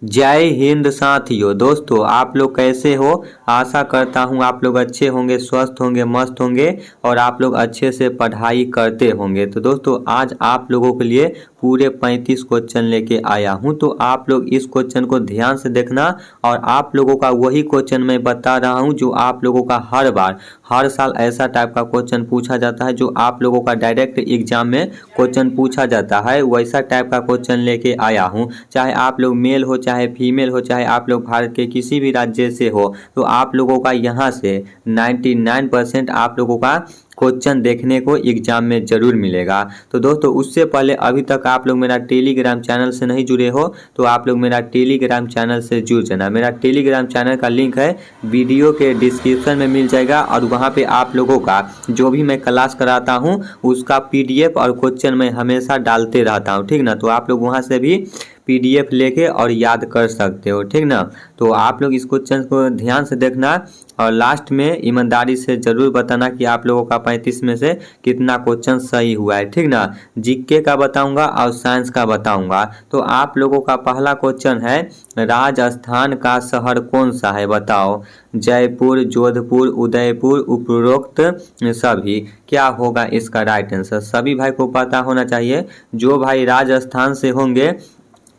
जय हिंद साथियों। दोस्तों आप लोग कैसे हो। आशा करता हूँ आप लोग अच्छे होंगे, स्वस्थ होंगे, मस्त होंगे और आप लोग अच्छे से पढ़ाई करते होंगे। तो दोस्तों आज आप लोगों के लिए पूरे 35 क्वेश्चन लेके आया हूँ। तो आप लोग इस क्वेश्चन को ध्यान से देखना और आप लोगों का वही क्वेश्चन मैं बता रहा हूँ जो आप लोगों का हर बार हर साल ऐसा टाइप का क्वेश्चन पूछा जाता है जो आप लोगों का डायरेक्ट एग्जाम में क्वेश्चन पूछा जाता है। वैसा टाइप का क्वेश्चन लेके आया हूँ। चाहे आप लोग मेल हो, चाहे फीमेल हो, चाहे आप लोग भारत के किसी भी राज्य से हो, तो आप लोगों का यहाँ से 99% आप लोगों का क्वेश्चन देखने को एग्जाम में जरूर मिलेगा। तो दोस्तों उससे पहले अभी तक आप लोग मेरा टेलीग्राम चैनल से नहीं जुड़े हो तो आप लोग मेरा टेलीग्राम चैनल से जुड़ जाना। मेरा टेलीग्राम चैनल का लिंक है वीडियो के डिस्क्रिप्शन में मिल जाएगा और वहाँ पे आप लोगों का जो भी मैं क्लास कराता हूँ उसका PDF और क्वेश्चन मैं हमेशा डालते रहता हूँ, ठीक ना। तो आप लोग वहाँ से भी PDF लेके और याद कर सकते हो, ठीक ना। तो आप लोग इस क्वेश्चन को ध्यान से देखना और लास्ट में ईमानदारी से ज़रूर बताना कि आप लोगों का 35 में से कितना क्वेश्चन सही हुआ है, ठीक ना। जीके का बताऊंगा और साइंस का बताऊंगा। तो आप लोगों का पहला क्वेश्चन है, राजस्थान का शहर कौन सा है बताओ। जयपुर, जोधपुर, उदयपुर, उपरोक्त सभी। क्या होगा इसका राइट आंसर। सभी भाई को पता होना चाहिए। जो भाई राजस्थान से होंगे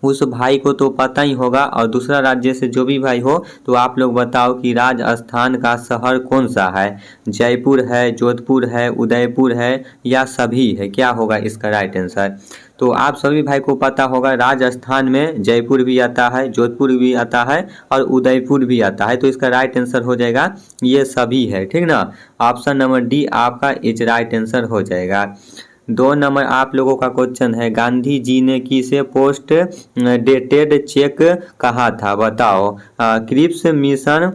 उस भाई को तो पता ही होगा और दूसरा राज्य से जो भी भाई हो तो आप लोग बताओ कि राजस्थान का शहर कौन सा है। जयपुर है, जोधपुर है, उदयपुर है या सभी है। क्या होगा इसका राइट आंसर। तो आप सभी भाई को पता होगा राजस्थान में जयपुर भी आता है, जोधपुर भी आता है और उदयपुर भी आता है। तो इसका राइट आंसर हो जाएगा ये सभी है, ठीक ना। ऑप्शन नंबर डी आपका इज राइट आंसर हो जाएगा। 2 नंबर आप लोगों का क्वेश्चन है, गांधी जी ने किसे पोस्ट डेटेड चेक कहा था बताओ। Cripps mission,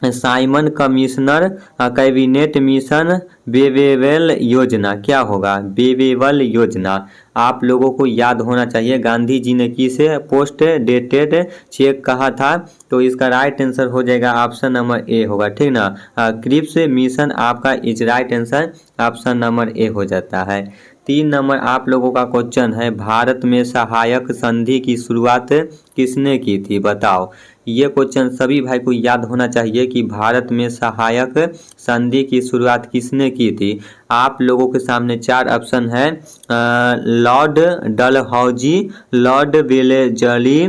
Simon commissioner, cabinet mission, Wavell योजना। क्या होगा बेवेवेल योजना। आप लोगों को याद होना चाहिए गांधी जी ने किसे पोस्ट डेटेड चेक कहा था। तो इसका राइट आंसर हो जाएगा ऑप्शन नंबर ए होगा, ठीक ना। क्रिप्स मिशन आपका is right answer, option number A हो जाता है। 3 नंबर आप लोगों का क्वेश्चन है, भारत में सहायक संधि की शुरुआत किसने की थी बताओ। ये क्वेश्चन सभी भाई को याद होना चाहिए कि भारत में सहायक संधि की शुरुआत किसने की थी। आप लोगों के सामने 4 ऑप्शन है, Lord Dalhousie, Lord Wellesley,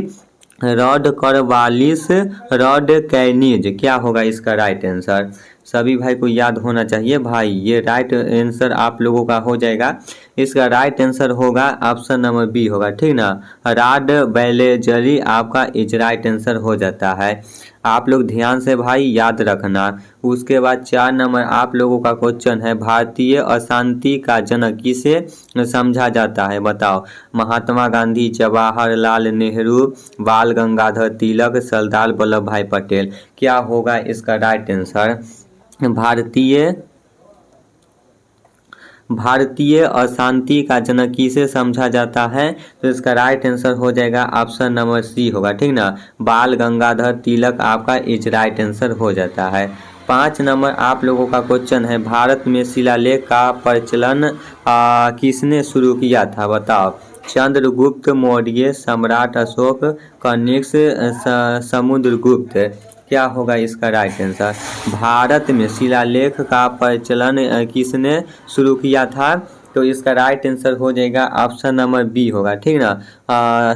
Lord Cornwallis, Lord Canning. क्या होगा इसका राइट आंसर। सभी भाई को याद होना चाहिए भाई। ये राइट आंसर आप लोगों का हो जाएगा। इसका राइट आंसर होगा ऑप्शन नंबर बी होगा, ठीक ना। लॉर्ड वेलेजली आपका इज राइट आंसर हो जाता है। आप लोग ध्यान से भाई याद रखना। उसके बाद 4 नंबर आप लोगों का क्वेश्चन है, भारतीय अशांति का जनक किसे समझा जाता है बताओ। महात्मा गांधी, जवाहरलाल नेहरू, बाल गंगाधर तिलक, सरदार वल्लभ भाई पटेल। क्या होगा इसका राइट आंसर। भारतीय अशांति का जनक किसे समझा जाता है। तो इसका राइट आंसर हो जाएगा ऑप्शन नंबर सी होगा, ठीक ना। बाल गंगाधर तिलक आपका इज राइट आंसर हो जाता है। 5 नंबर आप लोगों का क्वेश्चन है, भारत में शिलालेख का प्रचलन किसने शुरू किया था बताओ। चंद्रगुप्त मौर्य, सम्राट अशोक, कनिष्क, समुद्रगुप्त। क्या होगा इसका राइट आंसर। भारत में शिलालेख का प्रचलन किसने शुरू किया था। तो इसका राइट आंसर हो जाएगा ऑप्शन नंबर बी होगा, ठीक ना।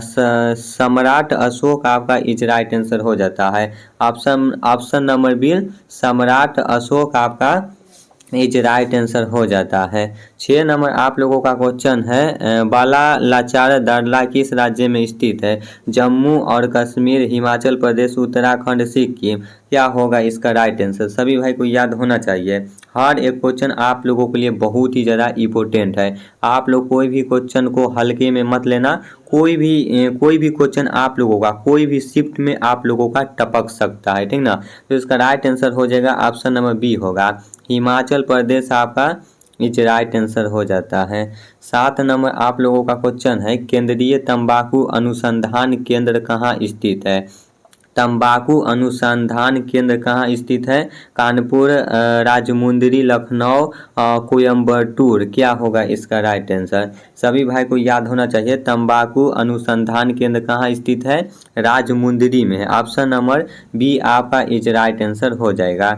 सम्राट अशोक आपका इज राइट आंसर हो जाता है। ऑप्शन नंबर बी सम्राट अशोक आपका इज राइट आंसर हो जाता है। 6 नंबर आप लोगों का क्वेश्चन है, बालालाचार दर्रा किस राज्य में स्थित है। जम्मू और कश्मीर, हिमाचल प्रदेश, उत्तराखंड, सिक्किम। क्या होगा इसका राइट आंसर। सभी भाई को याद होना चाहिए। हर एक क्वेश्चन आप लोगों के लिए बहुत ही ज़्यादा इम्पोर्टेंट है। आप लोग कोई भी क्वेश्चन को हल्के में मत लेना। कोई भी क्वेश्चन आप लोगों का कोई भी शिफ्ट में आप लोगों का टपक सकता है, ठीक ना। तो इसका राइट आंसर हो जाएगा ऑप्शन नंबर बी होगा, हिमाचल प्रदेश आपका इज राइट आंसर हो जाता है। 7 नंबर आप लोगों का क्वेश्चन है, केंद्रीय तंबाकू अनुसंधान केंद्र कहाँ स्थित है। तंबाकू अनुसंधान केंद्र कहाँ स्थित है? कानपुर, राजमुंदरी, लखनऊ, कोयम्बटूर। क्या होगा इसका राइट आंसर? सभी भाई को याद होना चाहिए, तंबाकू अनुसंधान केंद्र कहाँ स्थित है? राजमुंदरी में है। ऑप्शन नंबर बी आपका इज राइट आंसर हो जाएगा।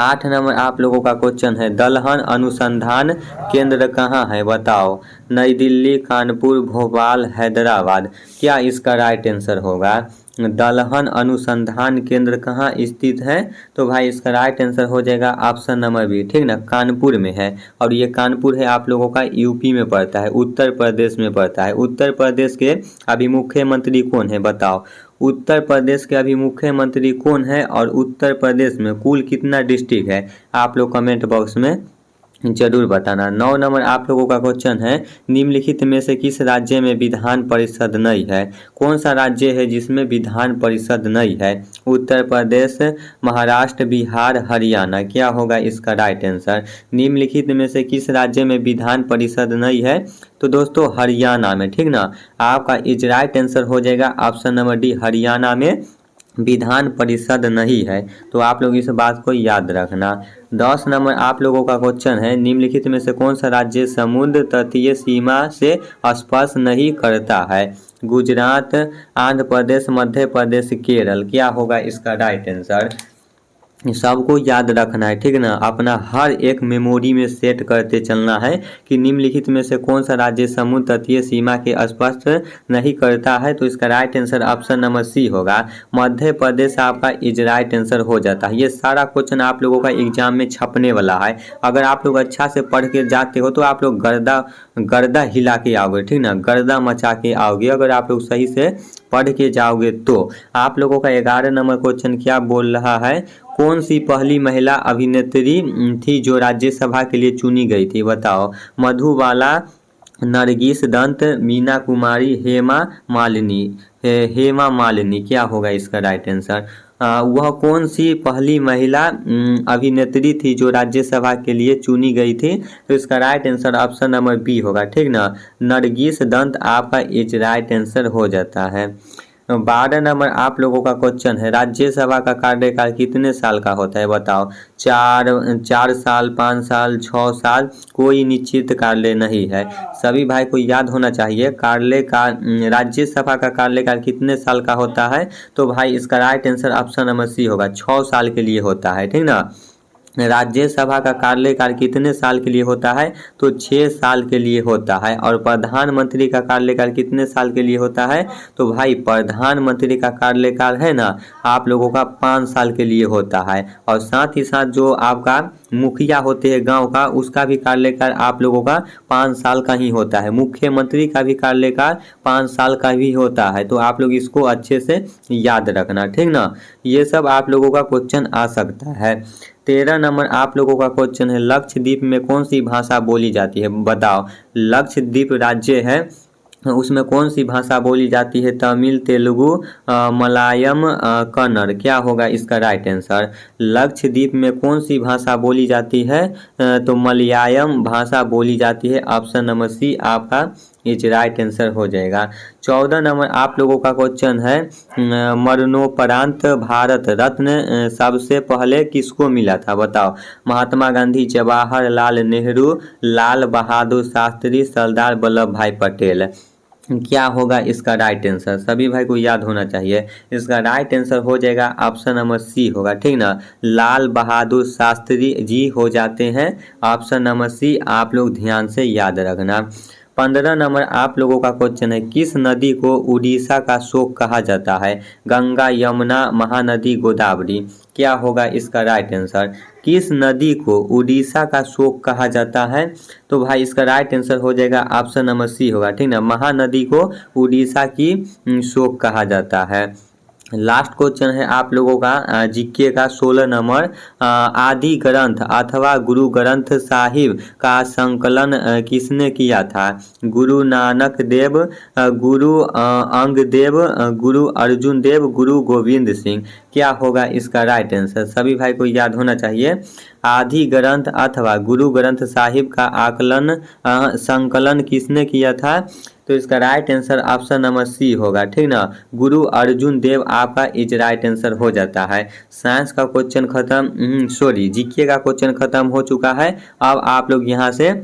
8 नंबर आप लोगों का क्वेश्चन है, दलहन अनुसंधान केंद्र कहाँ है बताओ? नई दिल्ली, कानपुर, भोपाल, हैदराबाद। क्या इसका राइट आंसर होगा? दलहन अनुसंधान केंद्र कहाँ स्थित है? तो भाई इसका राइट आंसर हो जाएगा ऑप्शन नंबर बी, ठीक ना, कानपुर में है। और ये कानपुर है आप लोगों का यूपी में पड़ता है, उत्तर प्रदेश में पड़ता है। उत्तर प्रदेश के अभी मुख्यमंत्री कौन है बताओ? उत्तर प्रदेश के अभी मुख्यमंत्री कौन है और उत्तर प्रदेश में कुल कितना डिस्ट्रिक्ट है? आप लोग कमेंट बॉक्स में जरूर बताना। 9 नंबर आप लोगों का क्वेश्चन है, निम्नलिखित में से किस राज्य में विधान परिषद नहीं है? कौन सा राज्य है जिसमें विधान परिषद नहीं है? उत्तर प्रदेश, महाराष्ट्र, बिहार, हरियाणा। क्या होगा इसका राइट आंसर? निम्नलिखित में से किस राज्य में विधान परिषद नहीं है? तो दोस्तों हरियाणा में, ठीक ना। आपका इज राइट आंसर हो जाएगा ऑप्शन नंबर डी, हरियाणा में विधान परिषद नहीं है। तो आप लोग इस बात को याद रखना। 10 नंबर आप लोगों का क्वेश्चन है, निम्नलिखित में से कौन सा राज्य समुद्र तटीय सीमा से स्पर्श नहीं करता है? गुजरात, आंध्र प्रदेश, मध्य प्रदेश, केरल। क्या होगा इसका राइट आंसर? सबको याद रखना है, ठीक ना। अपना हर एक मेमोरी में सेट करते चलना है कि निम्नलिखित में से कौन सा राज्य समुद्र तटीय सीमा के स्पर्श नहीं करता है। तो इसका right answer option number C होगा, मध्य प्रदेश आपका इज राइट आंसर हो जाता है। ये सारा क्वेश्चन आप लोगों का एग्जाम में छपने वाला है। अगर आप लोग अच्छा से पढ़ के जाते हो तो आप लोग गर्दा हिला के आओगे, ठीक ना, गर्दा मचा के आओगे अगर आप लोग सही से पढ़ के जाओगे तो। आप लोगों का 11 नंबर क्वेश्चन क्या बोल रहा है, कौन सी पहली महिला अभिनेत्री थी जो राज्यसभा के लिए चुनी गई थी बताओ? मधुबाला, नरगिस दत्त, मीना कुमारी, हेमा मालिनी। हेमा मालिनी। क्या होगा इसका राइट आंसर? वह कौन सी पहली महिला अभिनेत्री थी जो राज्यसभा के लिए चुनी गई थी? तो इसका right answer option number B होगा, ठीक ना, नरगिस दत्त आपका इज राइट आंसर हो जाता है। 12 नंबर आप लोगों का क्वेश्चन है, राज्यसभा का कार्यकाल कितने साल का होता है बताओ? 4 साल, 5 साल, 6 साल, कोई निश्चित कार्य नहीं है। सभी भाई को याद होना चाहिए राज्यसभा का कार्यकाल कितने साल का होता है? तो भाई इसका right answer option number C होगा, 6 साल के लिए होता है, ठीक ना। राज्यसभा का कार्यकाल कितने साल के लिए होता है? तो 6 साल के लिए होता है। और प्रधानमंत्री का कार्यकाल कितने साल के लिए होता है? तो भाई प्रधानमंत्री का कार्यकाल है ना आप लोगों का 5 साल के लिए होता है। और साथ ही साथ जो आपका मुखिया होते हैं गांव का, उसका भी कार्यकाल आप लोगों का 5 साल का ही होता है। मुख्यमंत्री का भी कार्यकाल 5 साल का भी होता है। तो आप लोग इसको अच्छे से याद रखना, ठीक ना। ये सब आप लोगों का क्वेश्चन आ सकता है। 13 नंबर आप लोगों का क्वेश्चन है, लक्षद्वीप में कौन सी भाषा बोली जाती है बताओ? लक्षद्वीप राज्य है, उसमें कौन सी भाषा बोली जाती है? तमिल, तेलुगु, मलयालम, कन्नड़। क्या होगा इसका राइट आंसर? लक्षद्वीप में कौन सी भाषा बोली जाती है? तो मलयालम भाषा बोली जाती है। ऑप्शन नंबर सी आपका इज राइट आंसर हो जाएगा। 14 नंबर आप लोगों का क्वेश्चन है, मरणोपरांत भारत रत्न सबसे पहले किसको मिला था बताओ? महात्मा गांधी, जवाहरलाल नेहरू, लाल बहादुर शास्त्री, सरदार वल्लभ भाई पटेल। क्या होगा इसका राइट आंसर? सभी भाई को याद होना चाहिए। इसका राइट आंसर हो जाएगा ऑप्शन नंबर सी होगा, ठीक ना, लाल बहादुर शास्त्री जी हो जाते हैं। ऑप्शन नंबर सी आप लोग ध्यान से याद रखना। 15 नंबर आप लोगों का क्वेश्चन है, किस नदी को उड़ीसा का शोक कहा जाता है? गंगा, यमुना, महानदी, गोदावरी। क्या होगा इसका राइट आंसर? किस नदी को उड़ीसा का शोक कहा जाता है? तो भाई इसका राइट आंसर हो जाएगा ऑप्शन नंबर सी होगा, ठीक ना, महानदी को उड़ीसा की शोक कहा जाता है। लास्ट क्वेश्चन है आप लोगों का जीके का 16 नंबर, आदि ग्रंथ अथवा गुरु ग्रंथ साहिब का संकलन किसने किया था? गुरु नानक देव, गुरु अंग देव, गुरु अर्जुन देव, गुरु गोविंद सिंह। क्या होगा इसका राइट आंसर? सभी भाई को याद होना चाहिए। आदि ग्रंथ अथवा गुरु ग्रंथ साहिब का संकलन किसने किया था? तो इसका right answer option number C होगा, ठीक ना। गुरु अर्जुन देव आपका इज राइट आंसर हो जाता है। साइंस का क्वेश्चन खत्म, सॉरी जीके का क्वेश्चन खत्म हो चुका है। अब आप लोग यहाँ से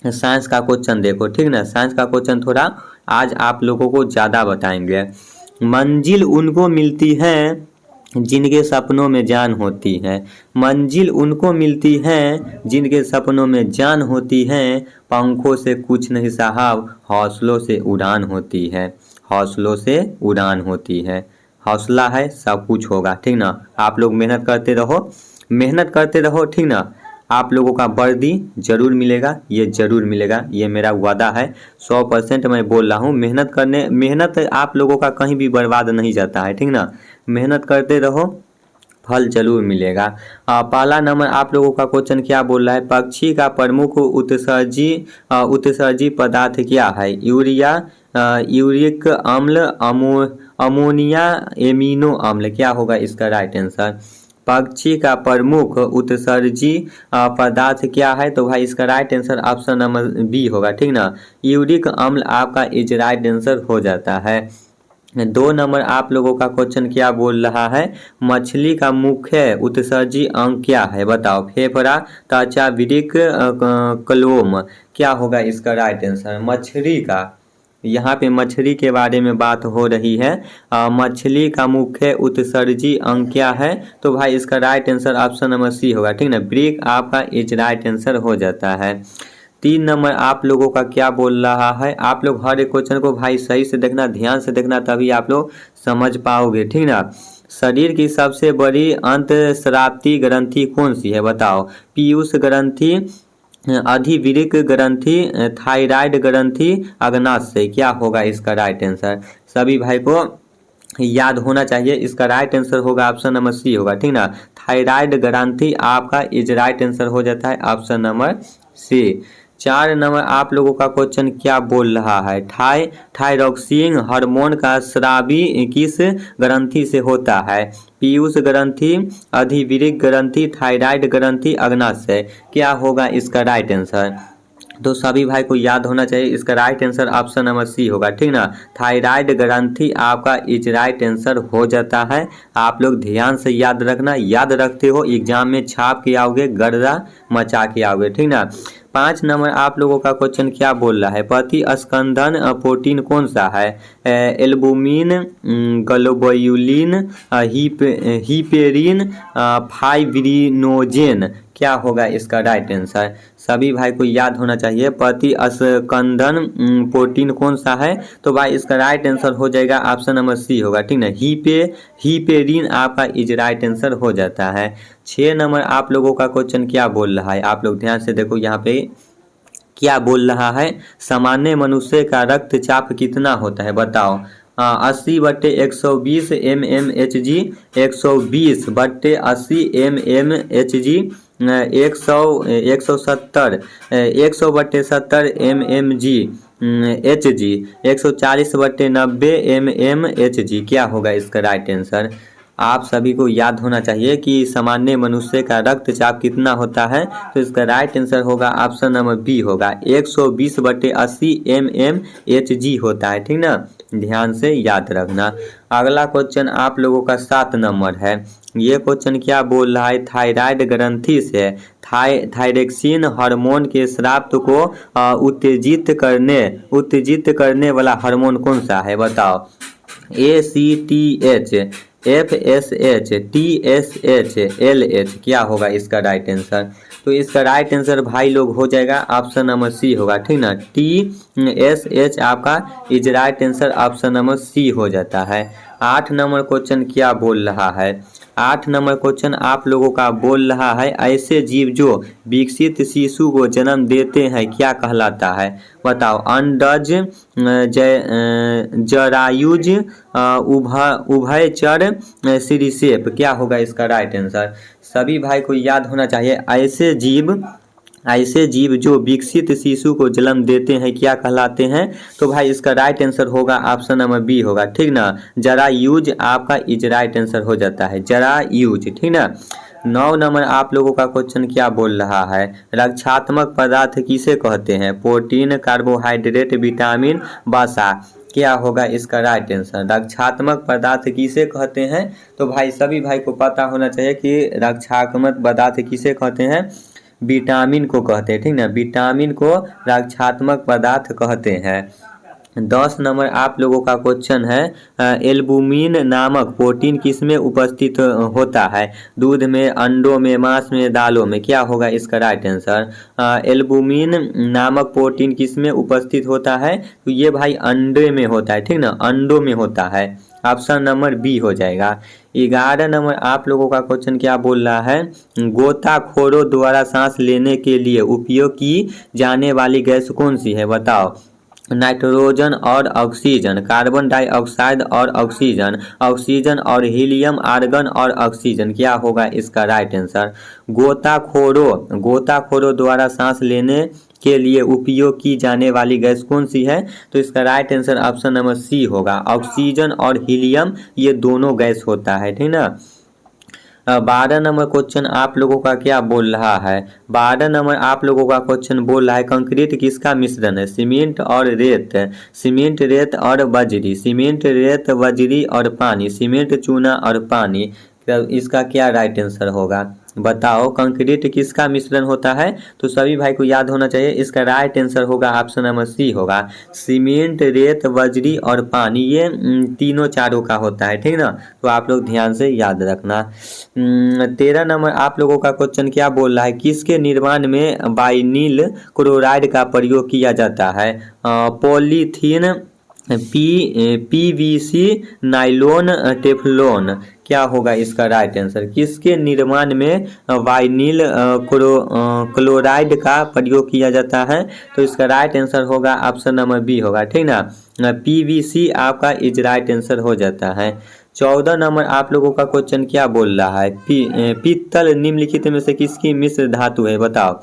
साइंस का क्वेश्चन देखो, ठीक ना। साइंस का क्वेश्चन थोड़ा आज आप लोगों को ज़्यादा बताएंगे। मंजिल उनको मिलती है जिनके सपनों में जान होती है। मंजिल उनको मिलती है जिनके सपनों में जान होती है। पंखों से कुछ नहीं साहब, हौसलों से उड़ान होती है। हौसलों से उड़ान होती है। हौसला है सब कुछ होगा, ठीक ना। आप लोग मेहनत करते रहो, मेहनत करते रहो, ठीक ना। आप लोगों का वर्दी जरूर मिलेगा, ये जरूर मिलेगा, ये मेरा वादा है। 100% मैं बोल रहा हूँ। मेहनत आप लोगों का कहीं भी बर्बाद नहीं जाता है, ठीक ना। मेहनत करते रहो, फल जरूर मिलेगा। पहला नंबर आप लोगों का क्वेश्चन क्या बोल रहा है, पक्षी का प्रमुख उत्सर्जी पदार्थ क्या है। यूरिया, यूरिक अम्ल, अमोनिया, एमिनो अम्ल। क्या होगा इसका राइट आंसर। पक्षी का प्रमुख उत्सर्जी पदार्थ क्या है, तो भाई इसका right answer option number B होगा, ठीक ना। यूरिक अम्ल आपका इज राइट आंसर हो जाता है। 2 नंबर आप लोगों का क्वेश्चन क्या बोल रहा है, मछली का मुख्य उत्सर्जी अंग क्या है, बताओ। फेफड़ा, त्वचा, वृक्क, क्लोम। क्या होगा इसका राइट आंसर। मछली का, यहाँ पे मछली के बारे में बात हो रही है। मछली का मुख्य उत्सर्जी अंग क्या है, तो भाई इसका right answer option number C होगा, ठीक ना। ब्रेक आपका इज राइट आंसर हो जाता है। 3 नंबर आप लोगों का क्या बोल रहा है, आप लोग हर एक क्वेश्चन को भाई सही से देखना, ध्यान से देखना, तभी आप लोग समझ पाओगे, ठीक ना। शरीर की सबसे बड़ी अंतःस्रावी ग्रंथि कौन सी है, बताओ। पीयूष ग्रंथि, अधिवृक्क ग्रंथि, थायराइड ग्रंथि, अग्नाशय। क्या होगा इसका राइट आंसर। सभी भाई को याद होना चाहिए, इसका राइट आंसर होगा ऑप्शन नंबर सी होगा, ठीक ना। थायराइड ग्रंथि आपका इज राइट आंसर हो जाता है ऑप्शन नंबर सी। 4 नंबर आप लोगों का क्वेश्चन क्या बोल रहा है, थायरॉक्सिन हार्मोन का स्रावी किस ग्रंथि से होता है। पीयूष ग्रंथि, अधिवृक्क ग्रंथि, थायराइड ग्रंथि, अग्नाशय। क्या होगा इसका राइट आंसर। तो सभी भाई को याद होना चाहिए, इसका right answer option number C होगा, ठीक ना। थायराइड ग्रंथि आपका इज राइट आंसर हो जाता है। आप लोग ध्यान से याद रखना, याद रखते हो एग्जाम में छाप के आओगे, गर्दा मचा के आओगे, ठीक ना। 5 नंबर आप लोगों का क्वेश्चन क्या बोल रहा है, प्रतिस्कंदन प्रोटीन कौन सा है। Albumin, globulin, heparin, fibrinogen. क्या होगा इसका राइट आंसर। सभी भाई को याद होना चाहिए, प्रतिस्कंदन प्रोटीन कौन सा है, तो भाई इसका राइट आंसर हो जाएगा ऑप्शन नंबर सी होगा, ठीक ना। हिपेरिन आपका इज राइट आंसर हो जाता है। 6 नंबर आप लोगों का क्वेश्चन क्या बोल रहा है, आप लोग ध्यान से देखो यहाँ पे क्या बोल रहा है, सामान्य मनुष्य का रक्तचाप कितना होता है, बताओ। 80/120 mmHg, 120/80 mmHg, 170 100/70 mmg HG, 140/90 mmHg। क्या होगा इसका राइट आंसर। आप सभी को याद होना चाहिए कि सामान्य मनुष्य का रक्तचाप कितना होता है, तो इसका राइट आंसर होगा ऑप्शन नंबर बी होगा, 120/80 mmHg होता है, ठीक ना। ध्यान से याद रखना। अगला क्वेश्चन आप लोगों का 7 नंबर है। ये क्वेश्चन क्या बोल रहा है, थायराइड ग्रंथि से थायरॉक्सिन हार्मोन के स्राव को उत्तेजित करने वाला हार्मोन कौन सा है, बताओ। ACTH, FSH, TSH, LH। क्या होगा इसका राइट आंसर। तो इसका राइट आंसर भाई लोग हो जाएगा ऑप्शन नंबर सी होगा, ठीक ना। TSH आपका is right answer option number C हो जाता है। 8 नंबर क्वेश्चन क्या बोल रहा है, 8 नंबर क्वेश्चन आप लोगों का बोल रहा है, ऐसे जीव जो विकसित शिशु को जन्म देते हैं क्या कहलाता है, बताओ। अंडज, जरायुज, उभयचर, सरीसृप। क्या होगा इसका राइट आंसर। सभी भाई को याद होना चाहिए, ऐसे जीव जो विकसित शिशु को जन्म देते हैं क्या कहलाते हैं, तो भाई इसका राइट आंसर होगा ऑप्शन नंबर बी होगा, ठीक ना। जरायुज आपका इज राइट आंसर हो जाता है, जरायुज, ठीक ना। 9 नंबर आप लोगों का क्वेश्चन क्या बोल रहा है, रक्षात्मक पदार्थ किसे कहते हैं, प्रोटीन, कार्बोहाइड्रेट, विटामिन, वसा। क्या होगा इसका राइट आंसर, रक्षात्मक पदार्थ किसे कहते हैं। तो भाई सभी भाई को पता होना चाहिए कि रक्षात्मक पदार्थ किसे कहते हैं, विटामिन को कहते हैं, ठीक ना, विटामिन को रक्षात्मक पदार्थ कहते हैं। 10 नंबर आप लोगों का क्वेश्चन है, एल्बुमिन नामक प्रोटीन किसमें उपस्थित होता है, दूध में, अंडों में, मांस में, दालों में। क्या होगा इसका राइट आंसर, एल्बुमिन नामक प्रोटीन किसमें उपस्थित होता है, तो ये भाई अंडे में होता है, ठीक ना, अंडों में होता है। ऑप्शन नंबर बी हो जाएगा। 11 नंबर आप लोगों का क्वेश्चन क्या बोल रहा है, गोताखोरों द्वारा सांस लेने के लिए उपयोग की जाने वाली गैस कौन सी है, बताओ। नाइट्रोजन और ऑक्सीजन, कार्बन डाइऑक्साइड और ऑक्सीजन, ऑक्सीजन और हीलियम, आर्गन और ऑक्सीजन। क्या होगा इसका राइट आंसर, गोताखोरों द्वारा सांस लेने के लिए उपयोग की जाने वाली गैस कौन सी है, तो इसका right answer option number C होगा, ऑक्सीजन और हीलियम, ये दोनों गैस होता है, ठीक ना। 12 नंबर क्वेश्चन आप लोगों का क्या बोल रहा है, 12 नंबर आप लोगों का क्वेश्चन बोल रहा है, कंक्रीट किसका मिश्रण है, सीमेंट और रेत, सीमेंट, रेत और बजरी, सीमेंट, रेत, बजरी और पानी, सीमेंट, चूना और पानी। इसका क्या राइट आंसर होगा, बताओ। कंक्रीट किसका मिश्रण होता है, तो सभी भाई को याद होना चाहिए, इसका राइट आंसर होगा ऑप्शन नंबर सी होगा, सीमेंट, रेत, बजरी और पानी, ये तीनों चारों का होता है, ठीक ना, तो आप लोग ध्यान से याद रखना। 13 नंबर आप लोगों का क्वेश्चन क्या बोल रहा है, किसके निर्माण में वाइनिल क्लोराइड का प्रयोग किया जाता है, पॉलीथीन, पीवीसी, नाइलॉन, टेफ्लॉन। क्या होगा इसका राइट आंसर, किसके निर्माण में वाइनिल क्लोराइड का प्रयोग किया जाता है, तो इसका राइट आंसर होगा ऑप्शन नंबर बी होगा, ठीक ना, पीवीसी आपका इज राइट आंसर हो जाता है। 14 नंबर आप लोगों का क्वेश्चन क्या बोल रहा है, पीतल निम्नलिखित में से किसकी मिश्र धातु है, बताओ।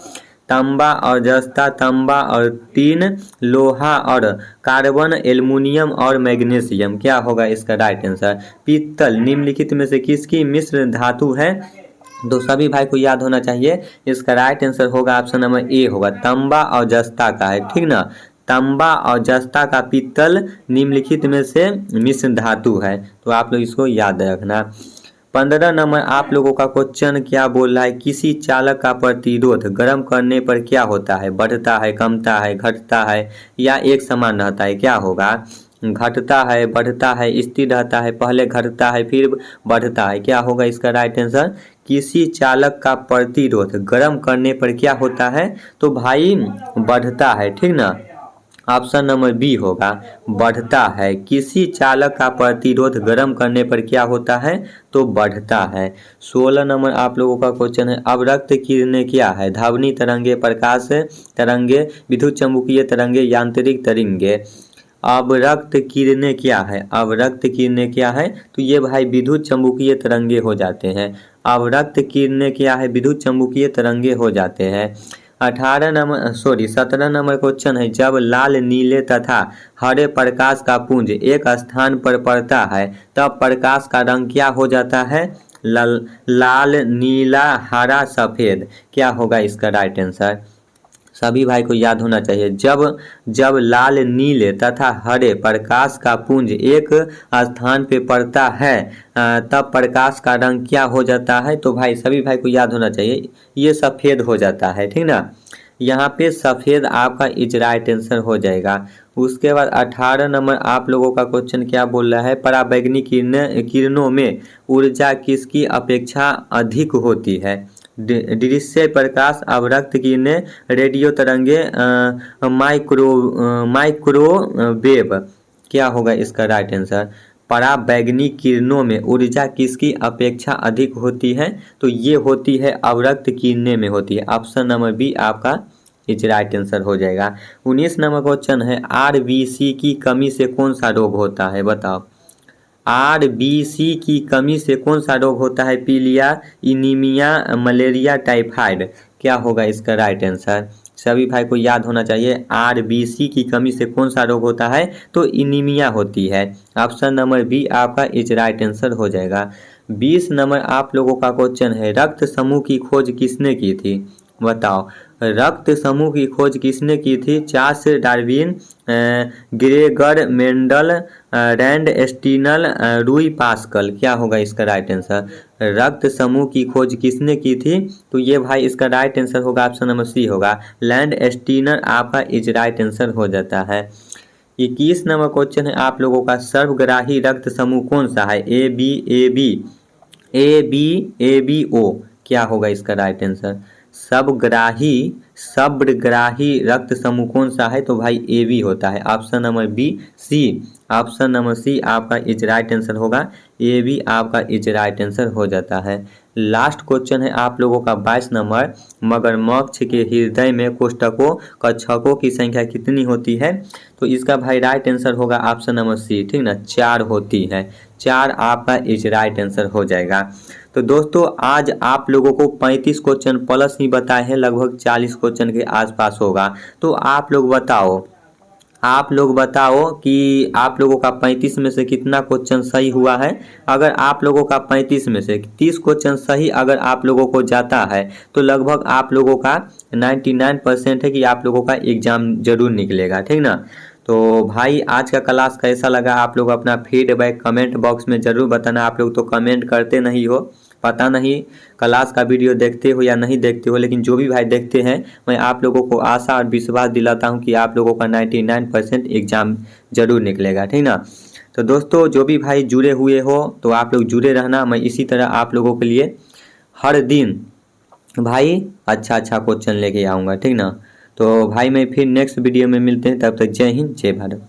तांबा और जस्ता, तांबा और टीन, लोहा और कार्बन, एल्युमिनियम और मैग्नीशियम। क्या होगा इसका राइट आंसर, पीतल निम्नलिखित में से किसकी मिश्र धातु है, तो सभी भाई को याद होना चाहिए, इसका राइट आंसर होगा ऑप्शन नंबर ए होगा, तांबा और जस्ता का है, ठीक ना, तांबा और जस्ता का पीतल निम्नलिखित में से मिश्र धातु है, तो आप लोग इसको याद रखना। 15 नंबर आप लोगों का क्वेश्चन क्या बोल रहा है, किसी चालक का प्रतिरोध गर्म करने पर क्या होता है, बढ़ता है, कमता है, घटता है या एक समान रहता है। क्या होगा, घटता है, बढ़ता है, स्थिर रहता है, पहले घटता है फिर बढ़ता है। क्या होगा इसका राइट आंसर, किसी चालक का प्रतिरोध गर्म करने पर क्या होता है, तो भाई बढ़ता है, ठीक ना, ऑप्शन नंबर बी होगा, बढ़ता है। किसी चालक का प्रतिरोध गर्म करने पर क्या होता है, तो बढ़ता है। 16 नंबर आप लोगों का क्वेश्चन है, अवरक्त किरणें क्या है, ध्वनि तरंगे, प्रकाश तरंगे, विद्युत चुम्बकीय तरंगे, यांत्रिक तरंगे। अवरक्त किरणें क्या है, अवरक्त किरणें क्या है, तो ये भाई विद्युत चुम्बकीय तरंगे हो जाते हैं। अवरक्त किरणें क्या है, विद्युत चुम्बकीय तरंगे हो जाते हैं। 17 नंबर क्वेश्चन है, जब लाल, नीले तथा हरे प्रकाश का पुंज एक स्थान पर पड़ता है तब प्रकाश का रंग क्या हो जाता है, लाल, नीला, हरा, सफेद। क्या होगा इसका राइट आंसर, सभी भाई को याद होना चाहिए, जब लाल, नीले तथा हरे प्रकाश का पुंज एक स्थान पे पड़ता है तब प्रकाश का रंग क्या हो जाता है, तो भाई सभी भाई को याद होना चाहिए, ये सफ़ेद हो जाता है, ठीक ना, यहाँ पे सफ़ेद आपका इज राइट आंसर हो जाएगा। उसके बाद 18 नंबर आप लोगों का क्वेश्चन क्या बोल रहा है, पराबैंगनी किरणों में ऊर्जा किसकी अपेक्षा अधिक होती है, दृश्य प्रकाश, अवरक्त किरणें, रेडियो तरंगे, माइक्रोवेव। क्या होगा इसका राइट आंसर, पराबैंगनी किरणों में ऊर्जा किसकी अपेक्षा अधिक होती है, तो ये होती है अवरक्त किरणें में होती है, ऑप्शन नंबर बी आपका इज राइट आंसर हो जाएगा। 19 नंबर क्वेश्चन है, आरबीसी की कमी से कौन सा रोग होता है, बताओ। आरबीसी की कमी से कौन सा रोग होता है, पीलिया, एनीमिया, मलेरिया, टाइफाइड। क्या होगा इसका राइट आंसर, सभी भाई को याद होना चाहिए, आरबीसी की कमी से कौन सा रोग होता है, तो एनीमिया होती है, ऑप्शन नंबर बी आपका इज राइट आंसर हो जाएगा। 20 नंबर आप लोगों का क्वेश्चन है, रक्त समूह की खोज किसने की थी? बताओ, रक्त समूह की खोज किसने की थी? चार्ल्स डार्विन, ग्रेगर मेंडल, रैंड स्टीनल, रूई पास्कल। क्या होगा इसका राइट आंसर? रक्त समूह की खोज किसने की थी? तो ये भाई इसका राइट आंसर होगा ऑप्शन नंबर सी होगा, लैंड स्टीनर आपका इज राइट आंसर हो जाता है। 21 नंबर क्वेश्चन है आप लोगों का, सर्वग्राही रक्त समूह कौन सा है? A B A B A B A B O. क्या होगा इसका राइट आंसर? सर्वग्राही रक्त समूह कौन सा है? तो भाई ए बी होता है, option number B C. Option number C आपका इज राइट आंसर होगा, ए बी आपका इज राइट आंसर हो जाता है। लास्ट क्वेश्चन है आप लोगों का 22 नंबर, मगरमच्छ के हृदय में कोष्ठकों कक्षकों की संख्या कितनी होती है? तो इसका भाई राइट आंसर होगा ऑप्शन नंबर सी, ठीक ना, 4 होती है। 4 आपका इज राइट आंसर हो जाएगा। तो दोस्तों आज आप लोगों को 35 क्वेश्चन प्लस ही बताए हैं, लगभग 40 क्वेश्चन के आसपास होगा। तो आप लोग बताओ कि आप लोगों का 35 में से कितना क्वेश्चन सही हुआ है। अगर आप लोगों का 35 में से 30 क्वेश्चन सही अगर आप लोगों को जाता है तो लगभग आप लोगों का 99% है कि आप लोगों का एग्ज़ाम जरूर निकलेगा, ठीक ना। तो भाई आज का क्लास कैसा लगा आप लोग अपना फीडबैक कमेंट बॉक्स में ज़रूर बताना। आप लोग तो कमेंट करते नहीं हो, पता नहीं क्लास का वीडियो देखते हो या नहीं देखते हो, लेकिन जो भी भाई देखते हैं मैं आप लोगों को आशा और विश्वास दिलाता हूं कि आप लोगों का 99% एग्ज़ाम ज़रूर निकलेगा, ठीक ना। तो दोस्तों जो भी भाई जुड़े हुए हो तो आप लोग जुड़े रहना, मैं इसी तरह आप लोगों के लिए हर दिन भाई अच्छा क्वेश्चन लेके आऊँगा, ठीक ना। तो भाई मैं फिर नेक्स्ट वीडियो में मिलते हैं, तब तक जय हिंद जय भारत।